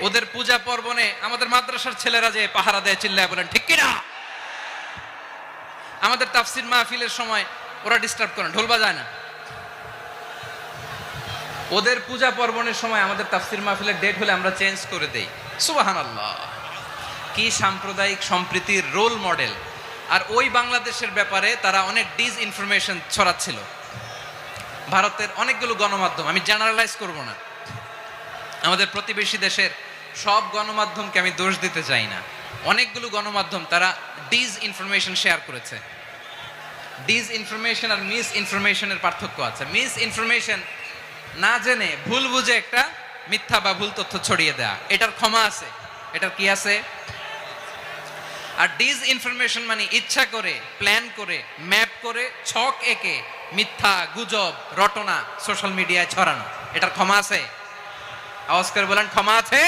ওদের পূজা পর্বণে আমাদের মাদ্রাসার ছেলেরা যে পাহারা দেয় চিল্লায় বলেন ঠিক কিনা? আমাদের তাফসির মাহফিলের সময় ওরা ডিস্টার্ব করে, ঢোল বাজায় না। ওদের পূজা পর্বণের সময় আমাদের তাফসির মাহফিলের ডেট হলে আমরা চেঞ্জ করে দেই। সুবহানাল্লাহ, কি সাম্প্রদায়িক সম্প্রীতির রোল মডেল। আর ওই বাংলাদেশের ব্যাপারে তারা অনেক ডিসইনফরমেশন ছড়াচ্ছিল। ভারতের অনেকগুলো গণমাধ্যম, আমি জেনারেলাইজ করব না, আমাদের প্রতিবেশী দেশের সব গণমাধ্যমকে আমি দোষ দিতে চাই না, অনেকগুলো গণমাধ্যম তারা ডিসইনফরমেশন শেয়ার করেছে। ডিসইনফরমেশন আর মিস ইনফরমেশনের পার্থক্য আছে। মিস ইনফরমেশন না জেনে ভুল বুঝে একটা মিথ্যা বা ভুল তথ্য ছড়িয়ে দেয়া, এটার ক্ষমা আছে, এটার কি আছে। আর ডিসইনফরমেশন মানে ইচ্ছা করে, প্ল্যান করে, ম্যাপ করে, ছক এঁকে মিথ্যা, গুজব, রটনা সোশ্যাল মিডিয়ায় ছড়ানো, এটার ক্ষমা আছে? আওয়াজ করে বলেন ক্ষমা আছে?